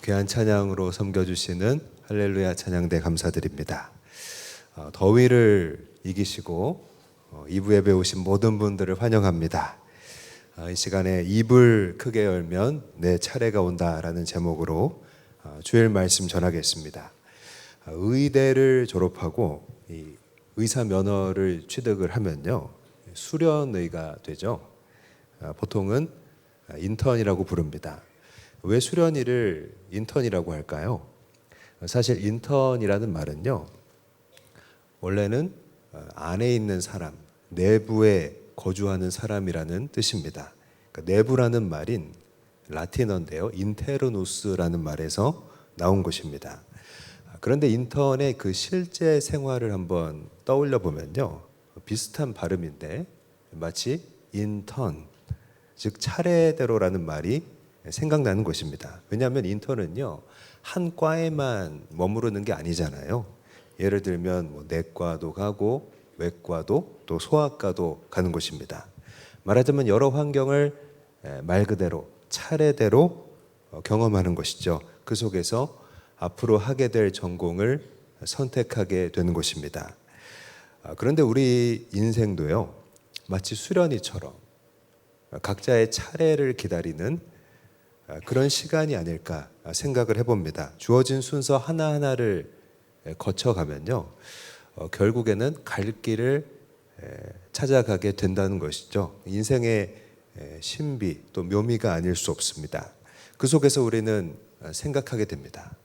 귀한 찬양으로 섬겨주시는 할렐루야 찬양대 감사드립니다. 더위를 이기시고 2부 예배 오신 모든 분들을 환영합니다. 이 시간에 입을 크게 열면 내 차례가 온다라는 제목으로 주일 말씀 전하겠습니다. 의대를 졸업하고 이 의사 면허를 취득을 하면요, 수련의가 되죠. 보통은 인턴이라고 부릅니다. 왜 수련의를 인턴이라고 할까요? 사실 인턴이라는 말은요, 원래는 안에 있는 사람, 내부에 거주하는 사람이라는 뜻입니다. 그러니까 내부라는 말인 라틴어인데요, 인테르누스라는 말에서 나온 것입니다. 그런데 인턴의 그 실제 생활을 한번 떠올려 보면요, 비슷한 발음인데 마치 인턴, 즉 차례대로라는 말이 생각나는 것입니다. 왜냐하면 인턴은요, 한 과에만 머무르는 게 아니잖아요. 예를 들면 내과도 가고 외과도 또 소아과도 가는 것입니다. 말하자면 여러 환경을 말 그대로 차례대로 경험하는 것이죠. 그 속에서 앞으로 하게 될 전공을 선택하게 되는 것입니다. 그런데 우리 인생도요, 마치 수련회처럼 각자의 차례를 기다리는 그런 시간이 아닐까 생각을 해봅니다. 주어진 순서 하나하나를 거쳐가면요, 결국에는 갈 길을 찾아가게 된다는 것이죠. 인생의 신비 또 묘미가 아닐 수 없습니다. 그 속에서 우리는 생각하게 됩니다.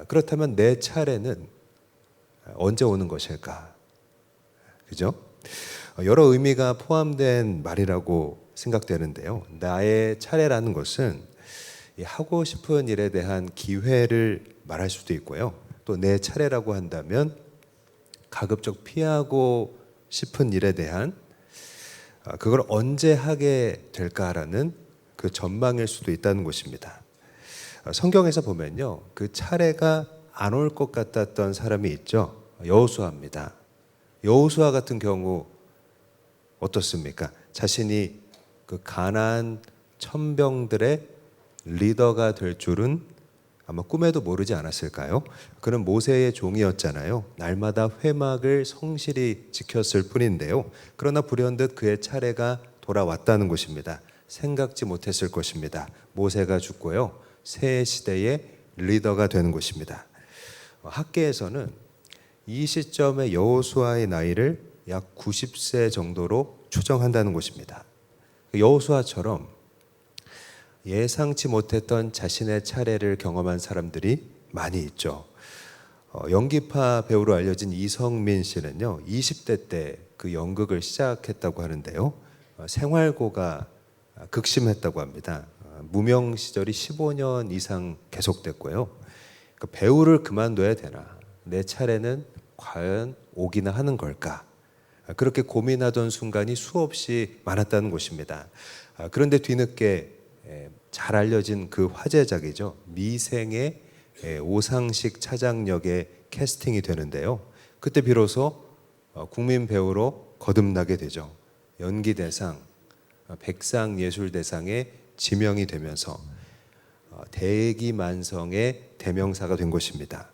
그렇다면 내 차례는 언제 오는 것일까? 그죠? 여러 의미가 포함된 말이라고 생각되는데요. 나의 차례라는 것은 하고 싶은 일에 대한 기회를 말할 수도 있고요. 또 내 차례라고 한다면 가급적 피하고 싶은 일에 대한 그걸 언제 하게 될까라는 그 전망일 수도 있다는 것입니다. 성경에서 보면요, 그 차례가 안 올 것 같았던 사람이 있죠. 여호수아입니다. 여호수아 같은 경우 어떻습니까? 자신이 그 가나안 천병들의 리더가 될 줄은 아마 꿈에도 모르지 않았을까요? 그는 모세의 종이었잖아요. 날마다 회막을 성실히 지켰을 뿐인데요. 그러나 불현듯 그의 차례가 돌아왔다는 것입니다. 생각지 못했을 것입니다. 모세가 죽고요, 새 시대의 리더가 되는 것입니다. 학계에서는 이 시점의 여호수아의 나이를 약 90세 정도로 추정한다는 것입니다. 여호수아처럼 예상치 못했던 자신의 차례를 경험한 사람들이 많이 있죠. 연기파 배우로 알려진 이성민 씨는요, 20대 때 그 연극을 시작했다고 하는데요, 생활고가 극심했다고 합니다. 무명 시절이 15년 이상 계속됐고요. 배우를 그만둬야 되나, 내 차례는 과연 오기나 하는 걸까, 그렇게 고민하던 순간이 수없이 많았다는 것입니다. 그런데 뒤늦게 잘 알려진 그 화제작이죠, 미생의 오상식 차장 역에 캐스팅이 되는데요, 그때 비로소 국민 배우로 거듭나게 되죠. 연기대상, 백상예술대상에 지명이 되면서 대기만성의 대명사가 된 것입니다.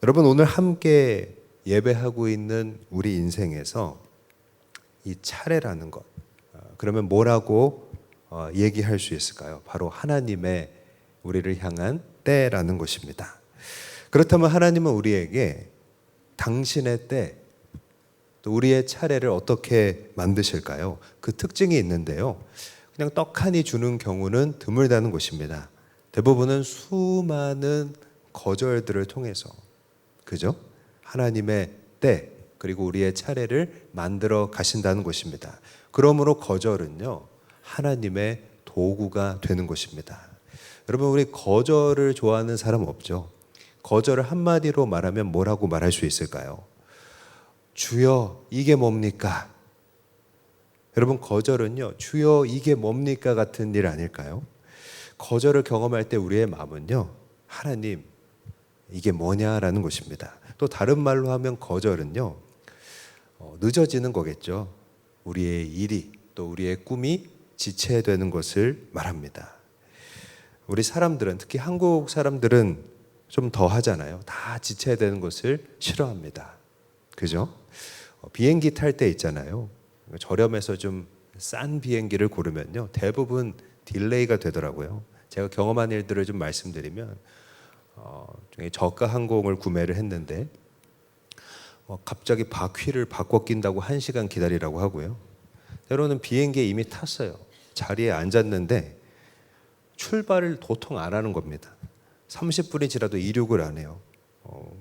여러분, 오늘 함께 예배하고 있는 우리 인생에서 이 차례라는 것, 그러면 뭐라고 얘기할 수 있을까요? 바로 하나님의 우리를 향한 때라는 것입니다. 그렇다면 하나님은 우리에게 당신의 때, 또 우리의 차례를 어떻게 만드실까요? 그 특징이 있는데요, 그냥 떡하니 주는 경우는 드물다는 것입니다. 대부분은 수많은 거절들을 통해서, 그죠? 하나님의 때, 그리고 우리의 차례를 만들어 가신다는 것입니다. 그러므로 거절은요, 하나님의 도구가 되는 것입니다. 여러분, 우리 거절을 좋아하는 사람 없죠? 거절을 한마디로 말하면 뭐라고 말할 수 있을까요? 주여, 이게 뭡니까? 여러분, 거절은요, 주여 이게 뭡니까 같은 일 아닐까요? 거절을 경험할 때 우리의 마음은요, 하나님 이게 뭐냐라는 것입니다. 또 다른 말로 하면 거절은요, 늦어지는 거겠죠. 우리의 일이 또 우리의 꿈이 지체되는 것을 말합니다. 우리 사람들은, 특히 한국 사람들은 좀 더 하잖아요. 다 지체해야 되는 것을 싫어합니다. 그죠? 비행기 탈 때 있잖아요. 저렴해서 좀 싼 비행기를 고르면요, 대부분 딜레이가 되더라고요. 제가 경험한 일들을 좀 말씀드리면, 중에 저가 항공을 구매를 했는데 갑자기 바퀴를 바꿔 낀다고 1시간 기다리라고 하고요. 때로는 비행기에 이미 탔어요. 자리에 앉았는데 출발을 도통 안 하는 겁니다. 30분이 지나도 이륙을 안 해요.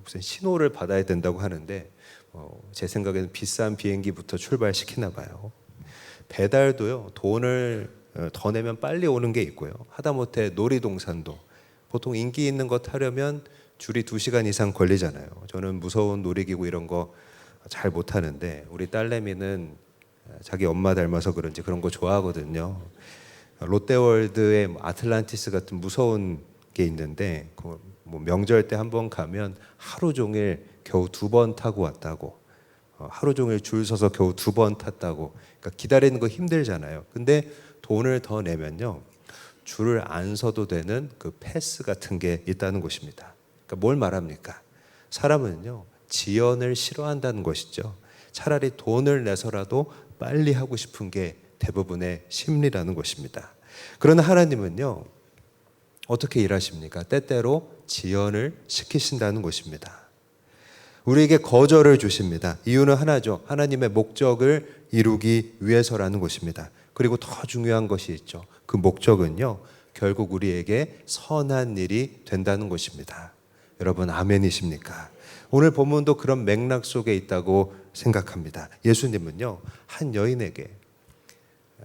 무슨 신호를 받아야 된다고 하는데 제 생각에는 비싼 비행기부터 출발시키나 봐요. 배달도요, 돈을 더 내면 빨리 오는 게 있고요. 하다못해 놀이동산도 보통 인기 있는 거 타려면 줄이 2시간 이상 걸리잖아요. 저는 무서운 놀이기구 이런 거 잘 못하는데 우리 딸내미는 자기 엄마 닮아서 그런지 그런 거 좋아하거든요. 롯데월드의 아틀란티스 같은 무서운 게 있는데 뭐 명절 때 한번 가면 하루 종일 겨우 2번 타고 왔다고, 하루 종일 줄 서서 겨우 2번 탔다고. 그러니까 기다리는 거 힘들잖아요. 근데 돈을 더 내면요, 줄을 안 서도 되는 그 패스 같은 게 있다는 것입니다. 그러니까 뭘 말합니까? 사람은요, 지연을 싫어한다는 것이죠. 차라리 돈을 내서라도 빨리 하고 싶은 게 대부분의 심리라는 것입니다. 그러나 하나님은요, 어떻게 일하십니까? 때때로 지연을 시키신다는 것입니다. 우리에게 거절을 주십니다. 이유는 하나죠. 하나님의 목적을 이루기 위해서라는 것입니다. 그리고 더 중요한 것이 있죠. 그 목적은요, 결국 우리에게 선한 일이 된다는 것입니다. 여러분, 아멘이십니까? 오늘 본문도 그런 맥락 속에 있다고 생각합니다. 예수님은요, 한 여인에게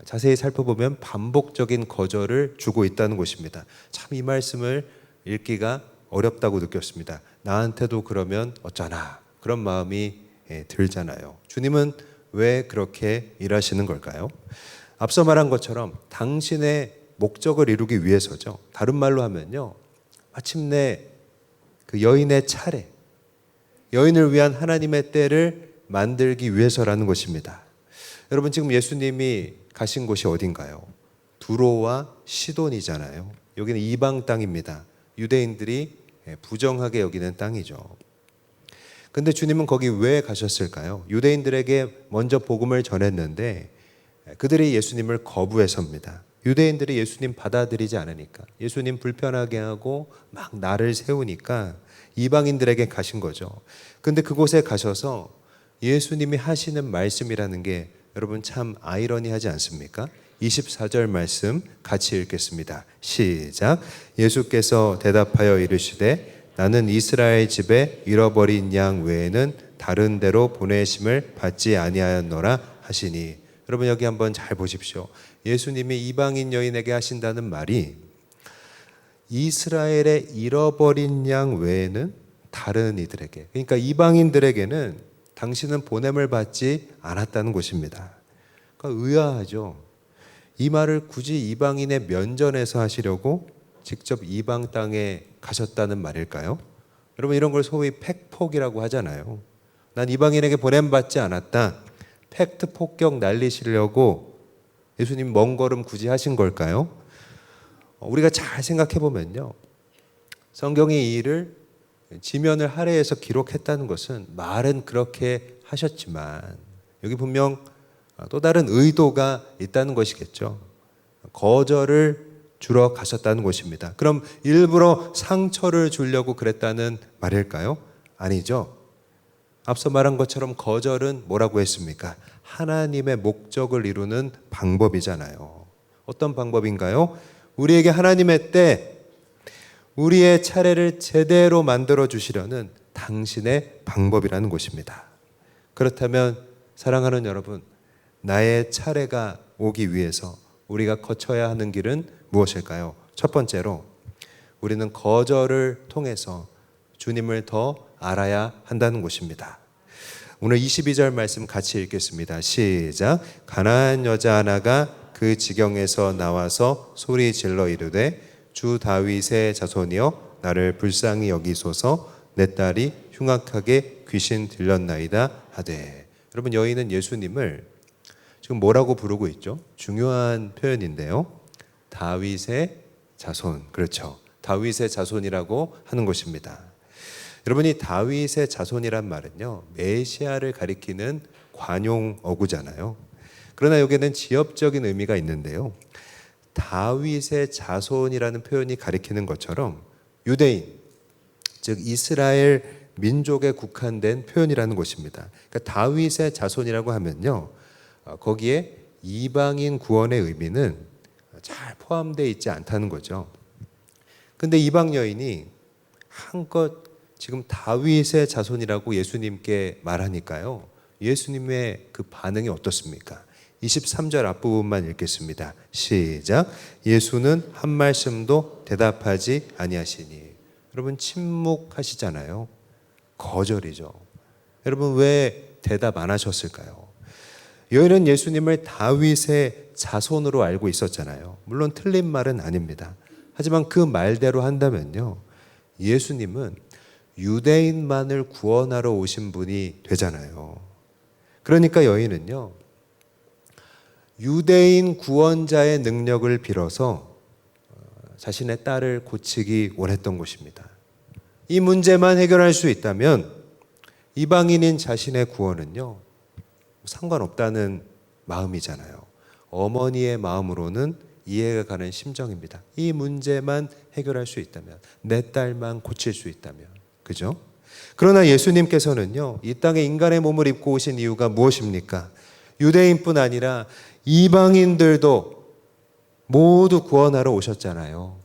자세히 살펴보면 반복적인 거절을 주고 있다는 것입니다. 참 이 말씀을 읽기가 어렵다고 느꼈습니다. 나한테도 그러면 어쩌나, 그런 마음이 들잖아요. 주님은 왜 그렇게 일하시는 걸까요? 앞서 말한 것처럼 당신의 목적을 이루기 위해서죠. 다른 말로 하면요, 마침내 그 여인의 차례, 여인을 위한 하나님의 때를 만들기 위해서라는 것입니다. 여러분, 지금 예수님이 가신 곳이 어딘가요? 두로와 시돈이잖아요. 여기는 이방 땅입니다. 유대인들이 부정하게 여기는 땅이죠. 근데 주님은 거기 왜 가셨을까요? 유대인들에게 먼저 복음을 전했는데 그들이 예수님을 거부해서입니다. 유대인들이 예수님 받아들이지 않으니까, 예수님 불편하게 하고 막 나를 세우니까 이방인들에게 가신 거죠. 근데 그곳에 가셔서 예수님이 하시는 말씀이라는 게 여러분 참 아이러니하지 않습니까? 24절 말씀 같이 읽겠습니다. 시작. 예수께서 대답하여 이르시되 나는 이스라엘 집에 잃어버린 양 외에는 다른 데로 보내심을 받지 아니하였노라 하시니. 여러분, 여기 한번 잘 보십시오. 예수님이 이방인 여인에게 하신다는 말이 이스라엘의 잃어버린 양 외에는 다른 이들에게, 그러니까 이방인들에게는 당신은 보냄을 받지 않았다는 것입니다. 그러니까 의아하죠. 이 말을 굳이 이방인의 면전에서 하시려고 직접 이방 땅에 가셨다는 말일까요? 여러분, 이런 걸 소위 팩폭이라고 하잖아요. 난 이방인에게 보냄 받지 않았다. 팩트 폭격 날리시려고 예수님 먼 걸음 굳이 하신 걸까요? 우리가 잘 생각해 보면요, 성경이 이 일을 지면을 할애해서 기록했다는 것은 말은 그렇게 하셨지만 여기 분명 또 다른 의도가 있다는 것이겠죠. 거절을 주러 가셨다는 것입니다. 그럼 일부러 상처를 주려고 그랬다는 말일까요? 아니죠. 앞서 말한 것처럼 거절은 뭐라고 했습니까? 하나님의 목적을 이루는 방법이잖아요. 어떤 방법인가요? 우리에게 하나님의 때, 우리의 차례를 제대로 만들어 주시려는 당신의 방법이라는 것입니다. 그렇다면 사랑하는 여러분, 나의 차례가 오기 위해서 우리가 거쳐야 하는 길은 무엇일까요? 첫 번째로 우리는 거절을 통해서 주님을 더 알아야 한다는 것입니다. 오늘 22절 말씀 같이 읽겠습니다. 시작. 가나안 여자 하나가 그 지경에서 나와서 소리 질러 이르되 주 다윗의 자손이여 나를 불쌍히 여기소서 내 딸이 흉악하게 귀신 들렸나이다 하되. 여러분, 여인은 예수님을 지금 뭐라고 부르고 있죠? 중요한 표현인데요. 다윗의 자손, 그렇죠. 다윗의 자손이라고 하는 것입니다. 여러분이 다윗의 자손이란 말은요, 메시아를 가리키는 관용 어구잖아요. 그러나 여기에는 지역적인 의미가 있는데요. 다윗의 자손이라는 표현이 가리키는 것처럼 유대인, 즉 이스라엘 민족에 국한된 표현이라는 것입니다. 그러니까 다윗의 자손이라고 하면요, 거기에 이방인 구원의 의미는 잘 포함되어 있지 않다는 거죠. 근데 이방 여인이 한껏 지금 다윗의 자손이라고 예수님께 말하니까요, 예수님의 그 반응이 어떻습니까? 23절 앞부분만 읽겠습니다. 시작. 예수는 한 말씀도 대답하지 아니하시니. 여러분 침묵하시잖아요. 거절이죠. 여러분 왜 대답 안 하셨을까요? 여인은 예수님을 다윗의 자손으로 알고 있었잖아요. 물론 틀린 말은 아닙니다. 하지만 그 말대로 한다면요, 예수님은 유대인만을 구원하러 오신 분이 되잖아요. 그러니까 여인은요, 유대인 구원자의 능력을 빌어서 자신의 딸을 고치기 원했던 것입니다. 이 문제만 해결할 수 있다면 이방인인 자신의 구원은요, 상관없다는 마음이잖아요. 어머니의 마음으로는 이해가 가는 심정입니다. 이 문제만 해결할 수 있다면, 내 딸만 고칠 수 있다면, 그죠? 그러나 예수님께서는요, 이 땅에 인간의 몸을 입고 오신 이유가 무엇입니까? 유대인뿐 아니라 이방인들도 모두 구원하러 오셨잖아요.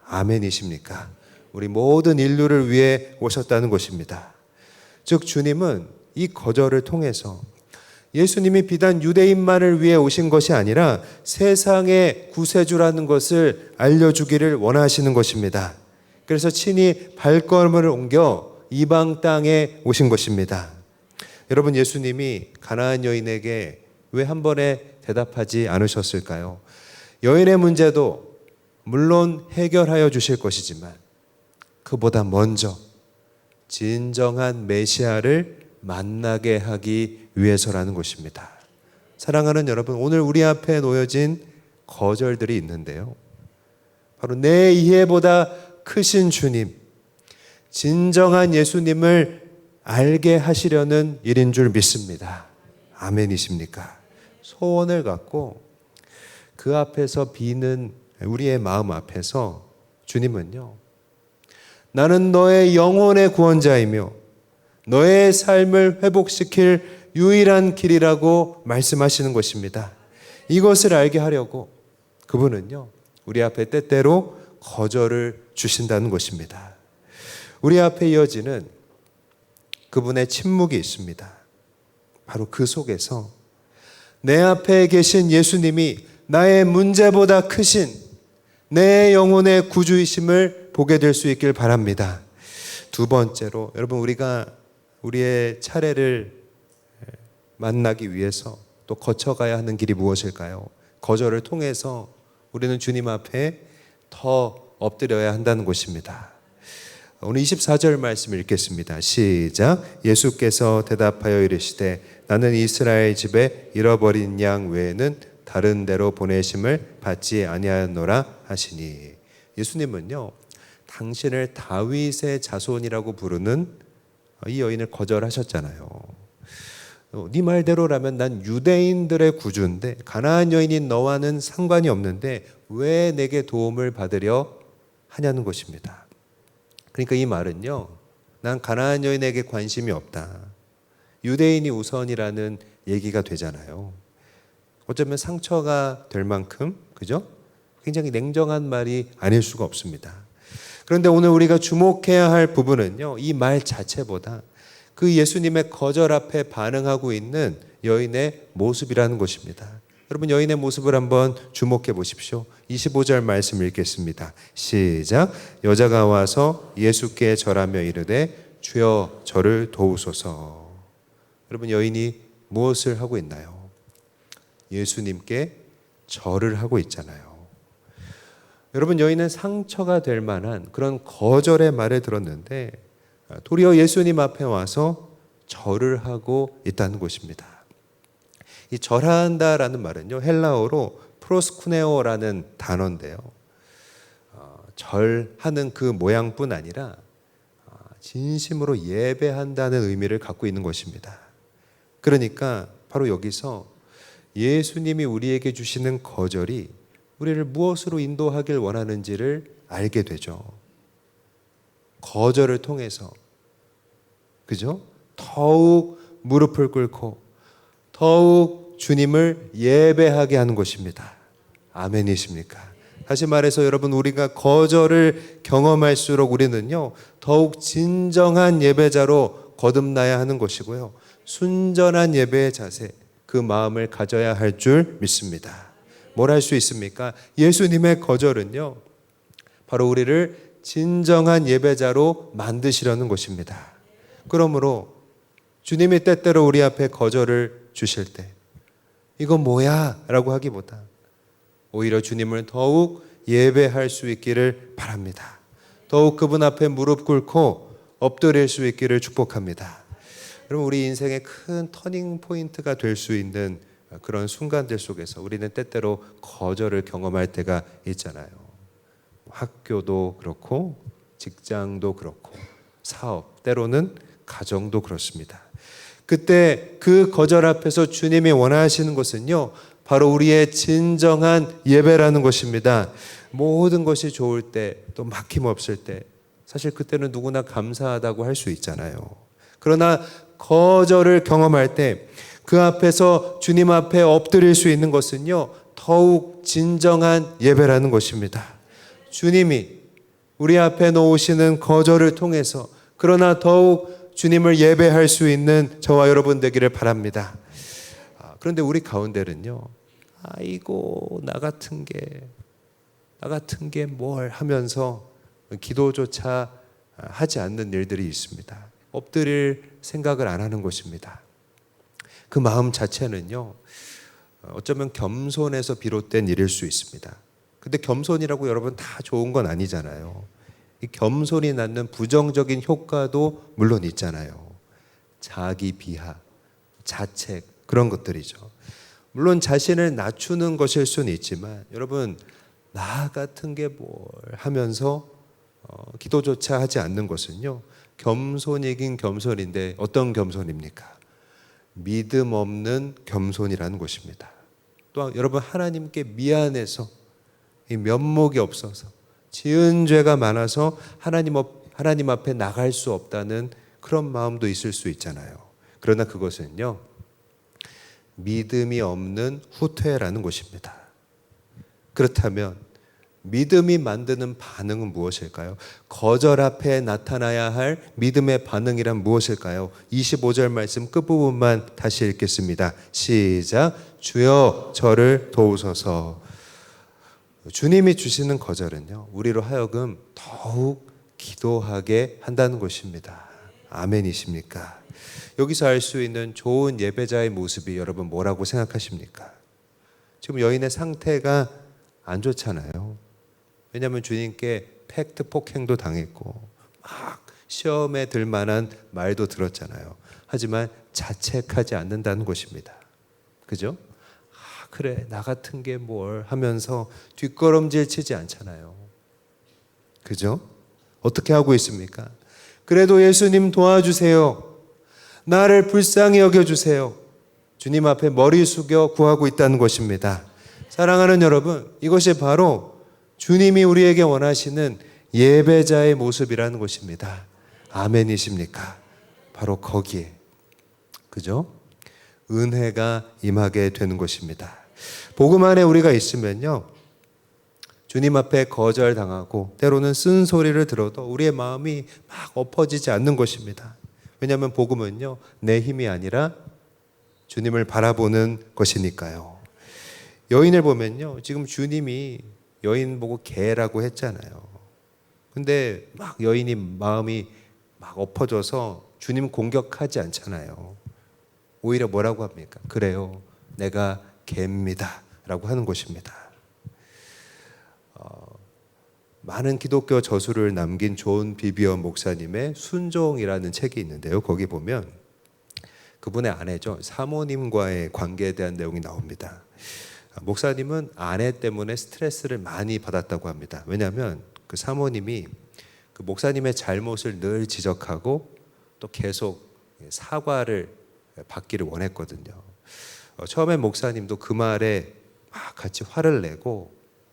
아멘이십니까? 우리 모든 인류를 위해 오셨다는 것입니다. 즉 주님은 이 거절을 통해서 예수님이 비단 유대인만을 위해 오신 것이 아니라 세상의 구세주라는 것을 알려주기를 원하시는 것입니다. 그래서 친히 발걸음을 옮겨 이방 땅에 오신 것입니다. 여러분, 예수님이 가나안 여인에게 왜 한 번에 대답하지 않으셨을까요? 여인의 문제도 물론 해결하여 주실 것이지만 그보다 먼저 진정한 메시아를 만나게 하기 위해서라는 것입니다. 사랑하는 여러분, 오늘 우리 앞에 놓여진 거절들이 있는데요, 바로 내 이해보다 크신 주님, 진정한 예수님을 알게 하시려는 일인 줄 믿습니다. 아멘이십니까? 소원을 갖고 그 앞에서 비는 우리의 마음 앞에서 주님은요, 나는 너의 영혼의 구원자이며 너의 삶을 회복시킬 유일한 길이라고 말씀하시는 것입니다. 이것을 알게 하려고 그분은요, 우리 앞에 때때로 거절을 주신다는 것입니다. 우리 앞에 이어지는 그분의 침묵이 있습니다. 바로 그 속에서 내 앞에 계신 예수님이 나의 문제보다 크신 내 영혼의 구주이심을 보게 될 수 있길 바랍니다. 두 번째로, 여러분, 우리가 우리의 차례를 만나기 위해서 또 거쳐가야 하는 길이 무엇일까요? 거절을 통해서 우리는 주님 앞에 더 엎드려야 한다는 것입니다. 오늘 24절 말씀 읽겠습니다. 시작. 예수께서 대답하여 이르시되 나는 이스라엘 집에 잃어버린 양 외에는 다른 데로 보내심을 받지 아니하였노라 하시니. 예수님은요, 당신을 다윗의 자손이라고 부르는 이 여인을 거절하셨잖아요. 네 말대로라면 난 유대인들의 구주인데 가나안 여인인 너와는 상관이 없는데 왜 내게 도움을 받으려 하냐는 것입니다. 그러니까 이 말은요, 난 가나안 여인에게 관심이 없다, 유대인이 우선이라는 얘기가 되잖아요. 어쩌면 상처가 될 만큼, 그죠? 굉장히 냉정한 말이 아닐 수가 없습니다. 그런데 오늘 우리가 주목해야 할 부분은요, 이 말 자체보다 그 예수님의 거절 앞에 반응하고 있는 여인의 모습이라는 것입니다. 여러분, 여인의 모습을 한번 주목해 보십시오. 25절 말씀 읽겠습니다. 시작. 여자가 와서 예수께 절하며 이르되 주여 저를 도우소서. 여러분, 여인이 무엇을 하고 있나요? 예수님께 절을 하고 있잖아요. 여러분, 여인은 상처가 될 만한 그런 거절의 말을 들었는데 도리어 예수님 앞에 와서 절을 하고 있다는 것입니다. 이 절한다라는 말은요, 헬라어로 프로스쿠네오라는 단어인데요, 절하는 그 모양뿐 아니라 진심으로 예배한다는 의미를 갖고 있는 것입니다. 그러니까 바로 여기서 예수님이 우리에게 주시는 거절이 우리를 무엇으로 인도하길 원하는지를 알게 되죠. 거절을 통해서, 그죠? 더욱 무릎을 꿇고 더욱 주님을 예배하게 하는 것입니다. 아멘이십니까? 다시 말해서 여러분, 우리가 거절을 경험할수록 우리는요 더욱 진정한 예배자로 거듭나야 하는 것이고요, 순전한 예배의 자세, 그 마음을 가져야 할 줄 믿습니다. 뭘 할 수 있습니까? 예수님의 거절은요 바로 우리를 진정한 예배자로 만드시려는 것입니다. 그러므로 주님이 때때로 우리 앞에 거절을 주실 때 이건 뭐야? 라고 하기보다 오히려 주님을 더욱 예배할 수 있기를 바랍니다. 더욱 그분 앞에 무릎 꿇고 엎드릴 수 있기를 축복합니다. 여러분, 우리 인생의 큰 터닝 포인트가 될 수 있는 그런 순간들 속에서 우리는 때때로 거절을 경험할 때가 있잖아요. 학교도 그렇고 직장도 그렇고 사업, 때로는 가정도 그렇습니다. 그때 그 거절 앞에서 주님이 원하시는 것은요 바로 우리의 진정한 예배라는 것입니다. 모든 것이 좋을 때, 또 막힘없을 때 사실 그때는 누구나 감사하다고 할 수 있잖아요. 그러나 거절을 경험할 때 그 앞에서 주님 앞에 엎드릴 수 있는 것은요 더욱 진정한 예배라는 것입니다. 주님이 우리 앞에 놓으시는 거절을 통해서 그러나 더욱 주님을 예배할 수 있는 저와 여러분 되기를 바랍니다. 그런데 우리 가운데는요, 아이고 나 같은 게 뭘 하면서 기도조차 하지 않는 일들이 있습니다. 엎드릴 생각을 안 하는 것입니다. 그 마음 자체는요 어쩌면 겸손에서 비롯된 일일 수 있습니다. 근데 겸손이라고 여러분 다 좋은 건 아니잖아요. 이 겸손이 낳는 부정적인 효과도 물론 있잖아요. 자기 비하, 자책, 그런 것들이죠. 물론 자신을 낮추는 것일 수는 있지만 여러분, 나 같은 게 뭘 하면서 기도조차 하지 않는 것은요 겸손이긴 겸손인데 어떤 겸손입니까? 믿음 없는 겸손이라는 것입니다. 또한 여러분, 하나님께 미안해서 이 면목이 없어서 지은 죄가 많아서 하나님 앞에 나갈 수 없다는 그런 마음도 있을 수 있잖아요. 그러나 그것은요 믿음이 없는 후퇴라는 것입니다. 그렇다면 믿음이 만드는 반응은 무엇일까요? 거절 앞에 나타나야 할 믿음의 반응이란 무엇일까요? 25절 말씀 끝부분만 다시 읽겠습니다. 시작. 주여 저를 도우소서. 주님이 주시는 거절은요 우리로 하여금 더욱 기도하게 한다는 것입니다. 아멘이십니까? 여기서 알 수 있는 좋은 예배자의 모습이 여러분 뭐라고 생각하십니까? 지금 여인의 상태가 안 좋잖아요. 왜냐하면 주님께 팩트 폭행도 당했고 막 시험에 들 만한 말도 들었잖아요. 하지만 자책하지 않는다는 것입니다. 그죠? 그래 나 같은 게 뭘 하면서 뒷걸음질 치지 않잖아요. 그죠? 어떻게 하고 있습니까? 그래도 예수님 도와주세요. 나를 불쌍히 여겨주세요. 주님 앞에 머리 숙여 구하고 있다는 것입니다. 사랑하는 여러분, 이것이 바로 주님이 우리에게 원하시는 예배자의 모습이라는 것입니다. 아멘이십니까? 바로 거기에, 그죠? 은혜가 임하게 되는 것입니다. 복음 안에 우리가 있으면요 주님 앞에 거절당하고 때로는 쓴소리를 들어도 우리의 마음이 막 엎어지지 않는 것입니다. 왜냐하면 복음은요 내 힘이 아니라 주님을 바라보는 것이니까요. 여인을 보면요 지금 주님이 여인 보고 개라고 했잖아요. 근데 막 여인이 마음이 막 엎어져서 주님 공격하지 않잖아요. 오히려 뭐라고 합니까? 그래요, 내가 개입니다 라고 하는 것입니다. 많은 기독교 저수를 남긴 존 비비언 목사님의 순종이라는 책이 있는데요, 거기 보면 그분의 아내죠, 사모님과의 관계에 대한 내용이 나옵니다. 목사님은 아내 때문에 스트레스를 많이 받았다고 합니다. 왜냐하면 그 사모님이 그 목사님의 잘못을 늘 지적하고 또 계속 사과를 받기를 원했거든요. 처음에 목사님도 그 말에 막 같이 화를 내고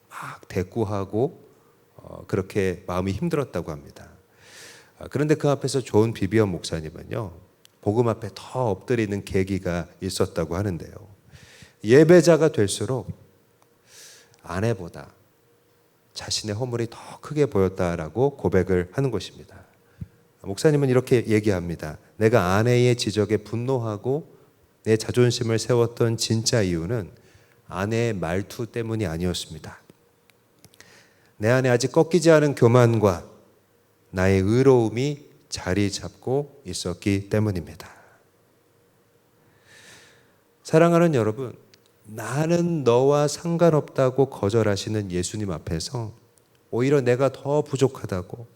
막 대꾸하고 그렇게 마음이 힘들었다고 합니다. 그런데 그 앞에서 존 비비언 목사님은요, 복음 앞에 더 엎드리는 계기가 있었다고 하는데요. 예배자가 될수록 아내보다 자신의 허물이 더 크게 보였다라고 고백을 하는 것입니다. 목사님은 이렇게 얘기합니다. 내가 아내의 지적에 분노하고 내 자존심을 세웠던 진짜 이유는 아내의 말투 때문이 아니었습니다. 내 안에 아직 꺾이지 않은 교만과 나의 의로움이 자리 잡고 있었기 때문입니다. 사랑하는 여러분, 나는 너와 상관없다고 거절하시는 예수님 앞에서 오히려 내가 더 부족하다고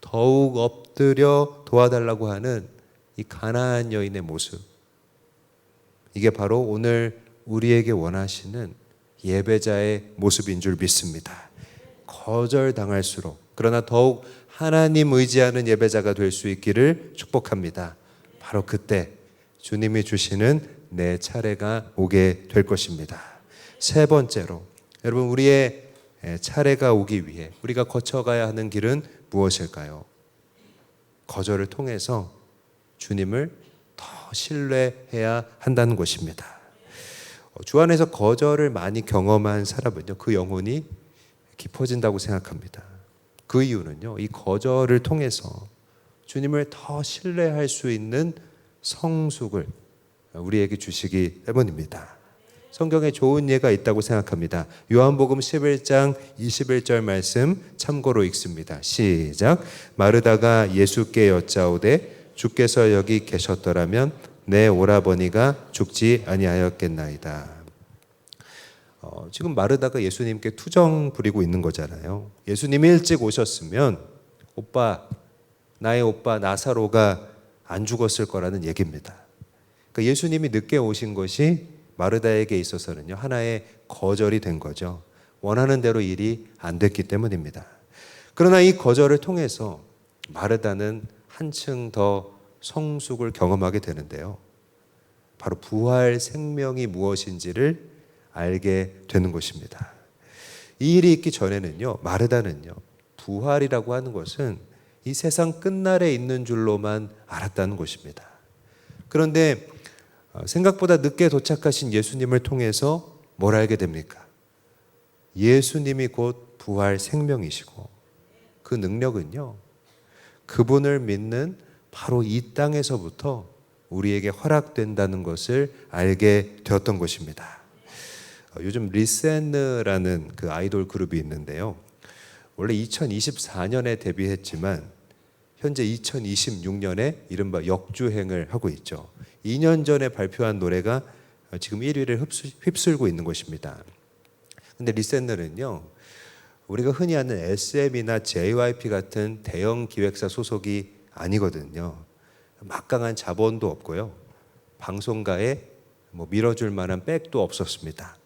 더욱 엎드려 도와달라고 하는 이 가나안 여인의 모습, 이게 바로 오늘 우리에게 원하시는 예배자의 모습인 줄 믿습니다. 거절당할수록 그러나 더욱 하나님 의지하는 예배자가 될 수 있기를 축복합니다. 바로 그때 주님이 주시는 내 차례가 오게 될 것입니다. 세 번째로, 여러분, 우리의 차례가 오기 위해 우리가 거쳐가야 하는 길은 무엇일까요? 거절을 통해서 주님을 더 신뢰해야 한다는 것입니다. 주 안에서 거절을 많이 경험한 사람은요, 그 영혼이 깊어진다고 생각합니다. 그 이유는요, 이 거절을 통해서 주님을 더 신뢰할 수 있는 성숙을 우리에게 주시기 때문입니다. 성경에 좋은 예가 있다고 생각합니다. 요한복음 11장 21절 말씀 참고로 읽습니다. 시작. 마르다가 예수께 여짜오되 주께서 여기 계셨더라면 내 오라버니가 죽지 아니하였겠나이다. 지금 마르다가 예수님께 투정 부리고 있는 거잖아요. 예수님이 일찍 오셨으면 나의 오빠 나사로가 안 죽었을 거라는 얘기입니다. 그러니까 예수님이 늦게 오신 것이 마르다에게 있어서는요, 하나의 거절이 된 거죠. 원하는 대로 일이 안 됐기 때문입니다. 그러나 이 거절을 통해서 마르다는 한층 더 성숙을 경험하게 되는데요. 바로 부활 생명이 무엇인지를 알게 되는 것입니다. 이 일이 있기 전에는요, 마르다는요, 부활이라고 하는 것은 이 세상 끝날에 있는 줄로만 알았다는 것입니다. 그런데 생각보다 늦게 도착하신 예수님을 통해서 뭘 알게 됩니까? 예수님이 곧 부활 생명이시고 그 능력은요, 그분을 믿는 바로 이 땅에서부터 우리에게 허락된다는 것을 알게 되었던 것입니다. 요즘 리센느라는 그 아이돌 그룹이 있는데요. 원래 2024년에 데뷔했지만 현재 2026년에 이른바 역주행을 하고 있죠. 2년 전에 발표한 노래가 지금 1위를 휩쓸고 있는 것입니다. 근데 리센느는요, 우리가 흔히 아는 SM이나 JYP 같은 대형 기획사 소속이 아니거든요. 막강한 자본도 없고요. 방송가에 밀어줄 만한 백도 없었습니다.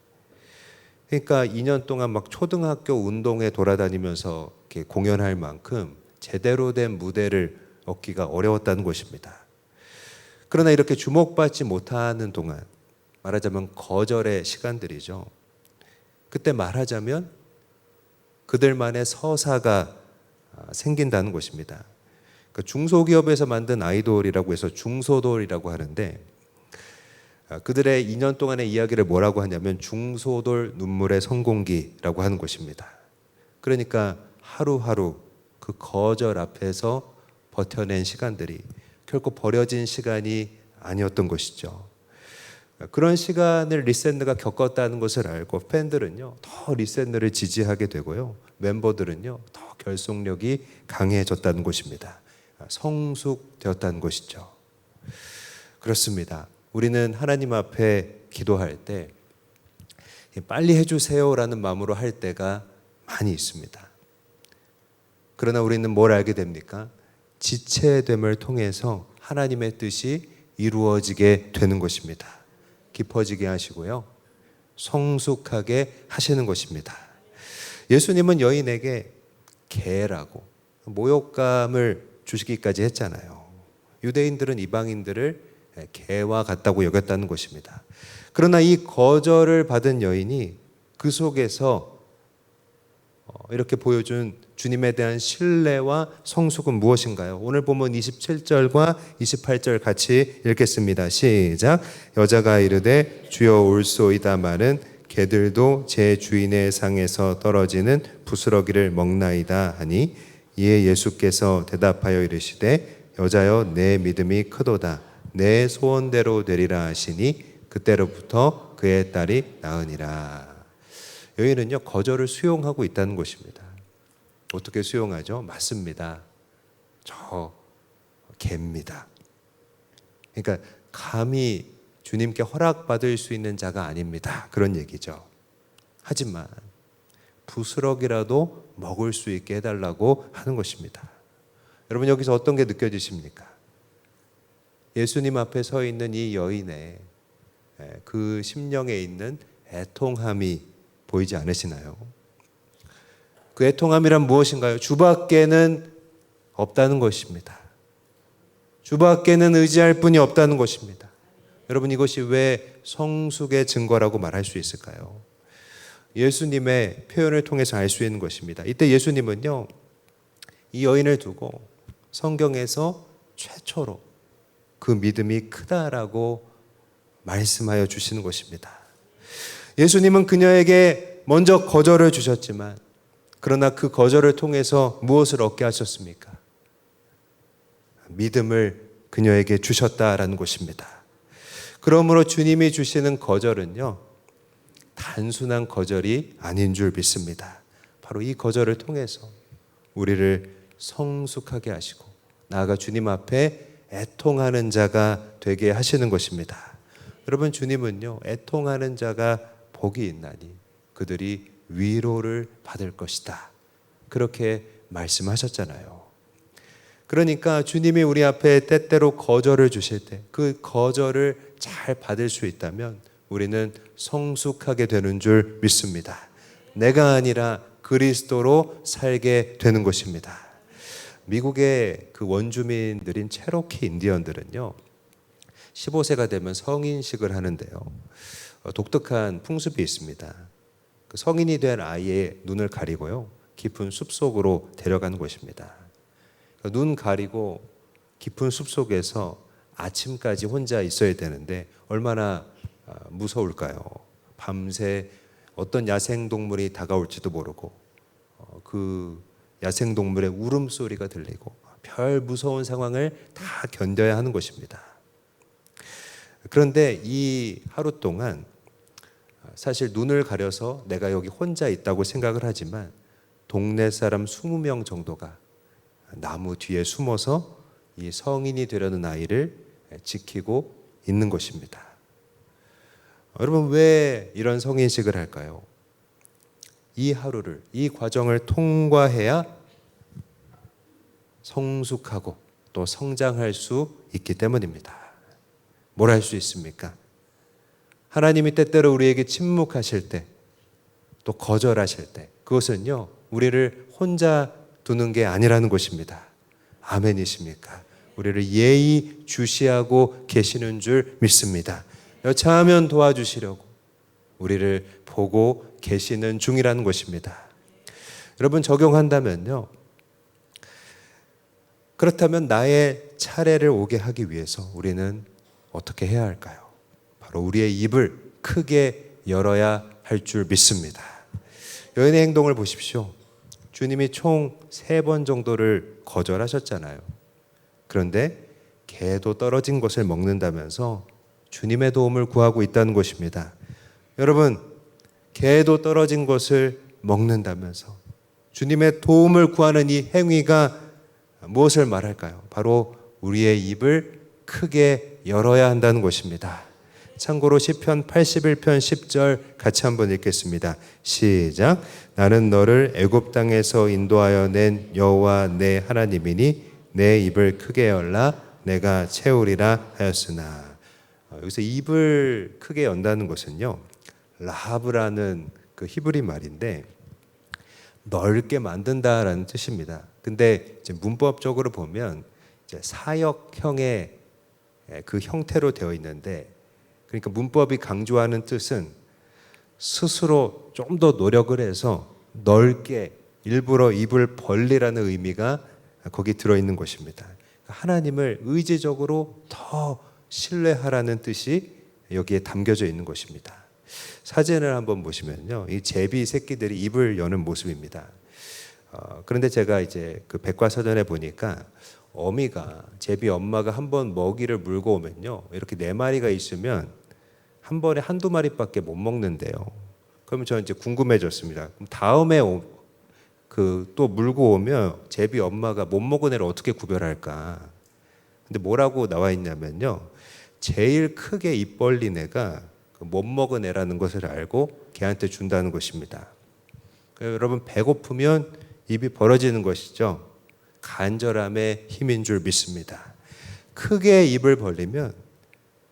그러니까 2년 동안 막 초등학교 운동회 돌아다니면서 이렇게 공연할 만큼 제대로 된 무대를 얻기가 어려웠다는 것입니다. 그러나 이렇게 주목받지 못하는 동안, 말하자면 거절의 시간들이죠. 그때 말하자면 그들만의 서사가 생긴다는 것입니다. 그 중소기업에서 만든 아이돌이라고 해서 중소돌이라고 하는데, 그들의 2년 동안의 이야기를 뭐라고 하냐면 중소돌 눈물의 성공기라고 하는 것입니다. 그러니까 하루하루 그 거절 앞에서 버텨낸 시간들이 결코 버려진 시간이 아니었던 것이죠. 그런 시간을 리센느가 겪었다는 것을 알고 팬들은요, 더 리센느를 지지하게 되고요, 멤버들은요, 더 결속력이 강해졌다는 것입니다. 성숙되었다는 것이죠. 그렇습니다. 우리는 하나님 앞에 기도할 때 빨리 해주세요라는 마음으로 할 때가 많이 있습니다. 그러나 우리는 뭘 알게 됩니까? 지체됨을 통해서 하나님의 뜻이 이루어지게 되는 것입니다. 깊어지게 하시고요, 성숙하게 하시는 것입니다. 예수님은 여인에게 개라고 모욕감을 주시기까지 했잖아요. 유대인들은 이방인들을 개와 같다고 여겼다는 것입니다. 그러나 이 거절을 받은 여인이 그 속에서 이렇게 보여준 주님에 대한 신뢰와 성숙은 무엇인가요? 오늘 보면 27절과 28절 같이 읽겠습니다. 시작. 여자가 이르되 주여 올소이다마는 개들도 제 주인의 상에서 떨어지는 부스러기를 먹나이다 하니 이에 예수께서 대답하여 이르시되 여자여 내 믿음이 크도다 내 소원대로 되리라 하시니 그때로부터 그의 딸이 나으니라. 여인은요 거절을 수용하고 있다는 것입니다. 어떻게 수용하죠? 맞습니다. 저 개입니다. 그러니까 감히 주님께 허락받을 수 있는 자가 아닙니다. 그런 얘기죠. 하지만 부스럭이라도 먹을 수 있게 해달라고 하는 것입니다. 여러분 여기서 어떤 게 느껴지십니까? 예수님 앞에 서 있는 이 여인의 그 심령에 있는 애통함이 보이지 않으시나요? 그 애통함이란 무엇인가요? 주밖에는 없다는 것입니다. 주밖에는 의지할 분이 없다는 것입니다. 여러분 이것이 왜 성숙의 증거라고 말할 수 있을까요? 예수님의 표현을 통해서 알 수 있는 것입니다. 이때 예수님은요 이 여인을 두고 성경에서 최초로 그 믿음이 크다라고 말씀하여 주시는 것입니다. 예수님은 그녀에게 먼저 거절을 주셨지만 그러나 그 거절을 통해서 무엇을 얻게 하셨습니까? 믿음을 그녀에게 주셨다라는 것입니다. 그러므로 주님이 주시는 거절은요 단순한 거절이 아닌 줄 믿습니다. 바로 이 거절을 통해서 우리를 성숙하게 하시고 나아가 주님 앞에 애통하는 자가 되게 하시는 것입니다. 여러분 주님은요 애통하는 자가 복이 있나니 그들이 위로를 받을 것이다 그렇게 말씀하셨잖아요. 그러니까 주님이 우리 앞에 때때로 거절을 주실 때 그 거절을 잘 받을 수 있다면 우리는 성숙하게 되는 줄 믿습니다. 내가 아니라 그리스도로 살게 되는 것입니다. 미국의 그 원주민들인 체로키 인디언들은요 15세가 되면 성인식을 하는데요 독특한 풍습이 있습니다. 그 성인이 된 아이의 눈을 가리고요 깊은 숲속으로 데려가는 것입니다. 눈 가리고 깊은 숲속에서 아침까지 혼자 있어야 되는데 얼마나 무서울까요? 밤새 어떤 야생동물이 다가올지도 모르고 그 야생동물의 울음소리가 들리고 별 무서운 상황을 다 견뎌야 하는 것입니다. 그런데 이 하루 동안 사실 눈을 가려서 내가 여기 혼자 있다고 생각을 하지만 동네 사람 20명 정도가 나무 뒤에 숨어서 이 성인이 되려는 아이를 지키고 있는 것입니다. 여러분 왜 이런 성인식을 할까요? 이 하루를, 이 과정을 통과해야 성숙하고 또 성장할 수 있기 때문입니다. 뭘 할 수 있습니까? 하나님이 때때로 우리에게 침묵하실 때, 또 거절하실 때, 그것은요, 우리를 혼자 두는 게 아니라는 것입니다. 아멘이십니까? 우리를 예의 주시하고 계시는 줄 믿습니다. 여차하면 도와주시려고 우리를 보고 계시는 중이라는 것입니다. 여러분 적용한다면요. 그렇다면 나의 차례를 오게 하기 위해서 우리는 어떻게 해야 할까요? 바로 우리의 입을 크게 열어야 할 줄 믿습니다. 여인의 행동을 보십시오. 주님이 총 3번 정도를 거절하셨잖아요. 그런데 개도 떨어진 것을 먹는다면서 주님의 도움을 구하고 있다는 것입니다. 여러분, 개도 떨어진 것을 먹는다면서 주님의 도움을 구하는 이 행위가 무엇을 말할까요? 바로 우리의 입을 크게 열어야 한다는 것입니다. 참고로 시편 81편 10절 같이 한번 읽겠습니다. 시작. 나는 너를 애굽 땅에서 인도하여 낸 여호와 내 하나님이니 내 입을 크게 열라 내가 채우리라 하였으나. 여기서 입을 크게 연다는 것은요, 라하브라는 그 히브리 말인데 넓게 만든다라는 뜻입니다. 근데 이제 문법적으로 보면 이제 사역형의 그 형태로 되어 있는데, 그러니까 문법이 강조하는 뜻은 스스로 좀 더 노력을 해서 넓게 일부러 입을 벌리라는 의미가 거기 들어있는 것입니다. 하나님을 의지적으로 더 신뢰하라는 뜻이 여기에 담겨져 있는 것입니다. 사진을 한번 보시면요, 이 제비 새끼들이 입을 여는 모습입니다. 그런데 제가 이제 그 백과사전에 보니까 어미가, 제비 엄마가 한번 먹이를 물고 오면요, 이렇게 4마리가 있으면 한 번에 한두 마리밖에 못 먹는데요. 그러면 저는 이제 궁금해졌습니다. 그럼 다음에 또 물고 오면 제비 엄마가 못 먹은 애를 어떻게 구별할까? 근데 뭐라고 나와 있냐면요, 제일 크게 입 벌린 애가 못 먹은 애라는 것을 알고 걔한테 준다는 것입니다. 여러분, 배고프면 입이 벌어지는 것이죠. 간절함의 힘인 줄 믿습니다. 크게 입을 벌리면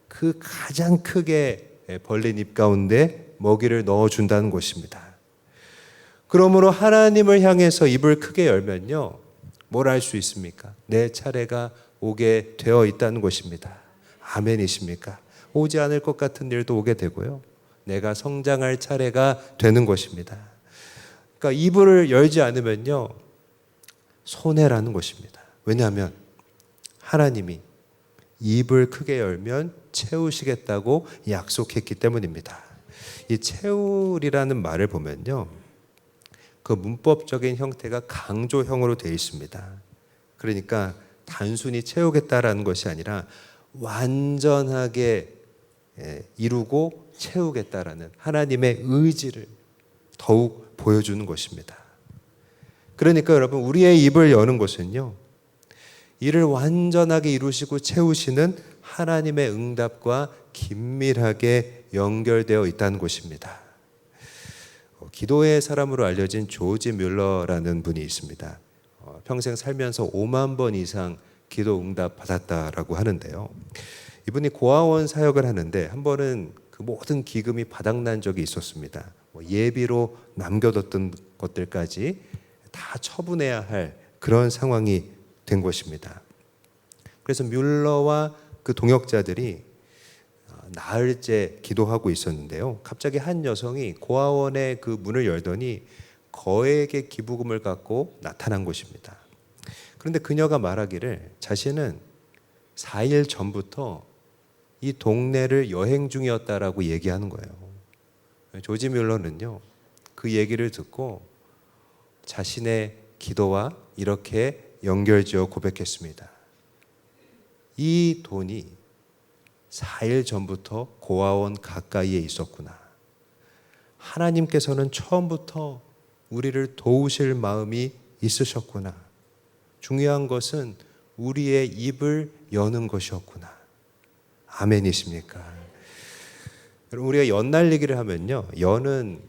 그 가장 크게 벌린 입 가운데 먹이를 넣어준다는 것입니다. 그러므로 하나님을 향해서 입을 크게 열면요, 뭘 할 수 있습니까? 내 차례가 오게 되어 있다는 것입니다. 아멘이십니까? 오지 않을 것 같은 일도 오게 되고요, 내가 성장할 차례가 되는 것입니다. 그러니까 입을 열지 않으면요, 손해라는 것입니다. 왜냐하면 하나님이 입을 크게 열면 채우시겠다고 약속했기 때문입니다. 이 채울이라는 말을 보면요, 그 문법적인 형태가 강조형으로 되어 있습니다. 그러니까 단순히 채우겠다라는 것이 아니라 완전하게 이루고 채우겠다라는 하나님의 의지를 더욱 보여주는 것입니다. 그러니까 여러분, 우리의 입을 여는 것은요, 이를 완전하게 이루시고 채우시는 하나님의 응답과 긴밀하게 연결되어 있다는 것입니다. 기도의 사람으로 알려진 조지 뮬러라는 분이 있습니다. 평생 살면서 5만 번 이상 기도 응답 받았다라고 하는데요. 이분이 고아원 사역을 하는데 한 번은 그 모든 기금이 바닥난 적이 있었습니다. 예비로 남겨뒀던 것들까지 다 처분해야 할 그런 상황이 된 것입니다. 그래서 뮬러와 그 동역자들이 나흘째 기도하고 있었는데요, 갑자기 한 여성이 고아원의 그 문을 열더니 거액의 기부금을 갖고 나타난 것입니다. 그런데 그녀가 말하기를 자신은 4일 전부터 이 동네를 여행 중이었다라고 얘기하는 거예요. 조지 뮬러는요, 그 얘기를 듣고 자신의 기도와 이렇게 연결지어 고백했습니다. 이 돈이 4일 전부터 고아원 가까이에 있었구나. 하나님께서는 처음부터 우리를 도우실 마음이 있으셨구나. 중요한 것은 우리의 입을 여는 것이었구나. 아멘이십니까? 여러분, 우리가 연 날리기를 하면요, 연은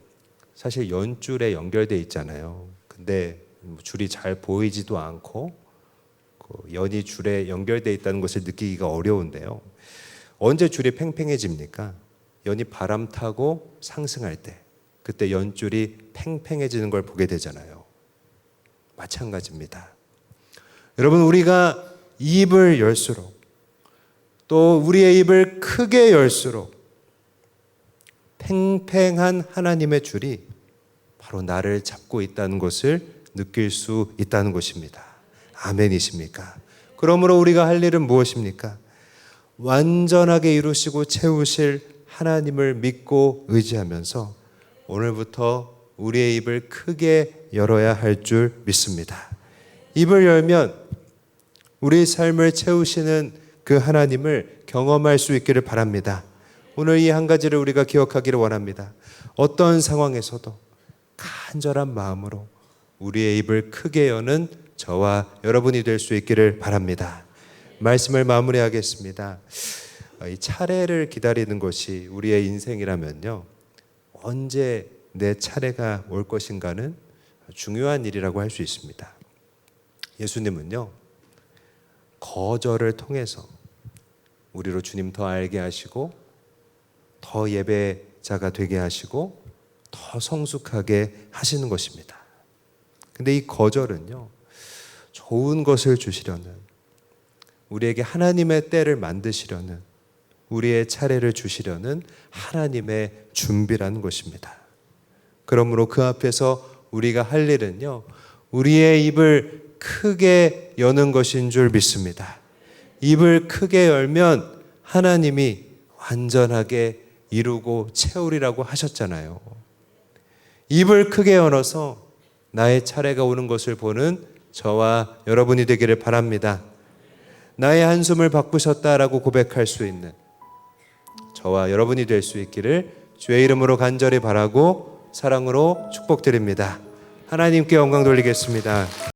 사실 연줄에 연결되어 있잖아요. 근데 줄이 잘 보이지도 않고 연이 줄에 연결되어 있다는 것을 느끼기가 어려운데요, 언제 줄이 팽팽해집니까? 연이 바람 타고 상승할 때, 그때 연줄이 팽팽해지는 걸 보게 되잖아요. 마찬가지입니다. 여러분, 우리가 입을 열수록, 또 우리의 입을 크게 열수록 팽팽한 하나님의 줄이 바로 나를 잡고 있다는 것을 느낄 수 있다는 것입니다. 아멘이십니까? 그러므로 우리가 할 일은 무엇입니까? 완전하게 이루시고 채우실 하나님을 믿고 의지하면서 오늘부터 우리의 입을 크게 열어야 할 줄 믿습니다. 입을 열면 우리 삶을 채우시는 그 하나님을 경험할 수 있기를 바랍니다. 오늘 이 한 가지를 우리가 기억하기를 원합니다. 어떤 상황에서도 간절한 마음으로 우리의 입을 크게 여는 저와 여러분이 될 수 있기를 바랍니다. 말씀을 마무리하겠습니다. 이 차례를 기다리는 것이 우리의 인생이라면요, 언제 내 차례가 올 것인가는 중요한 일이라고 할 수 있습니다. 예수님은요, 거절을 통해서 우리로 주님 더 알게 하시고 더 예배자가 되게 하시고 더 성숙하게 하시는 것입니다. 근데 이 거절은요, 좋은 것을 주시려는, 우리에게 하나님의 때를 만드시려는, 우리의 차례를 주시려는 하나님의 준비라는 것입니다. 그러므로 그 앞에서 우리가 할 일은요, 우리의 입을 크게 여는 것인 줄 믿습니다. 입을 크게 열면 하나님이 완전하게 이루고 채우리라고 하셨잖아요. 입을 크게 열어서 나의 차례가 오는 것을 보는 저와 여러분이 되기를 바랍니다. 나의 한숨을 바꾸셨다라고 고백할 수 있는 저와 여러분이 될 수 있기를 주의 이름으로 간절히 바라고 사랑으로 축복드립니다. 하나님께 영광 돌리겠습니다.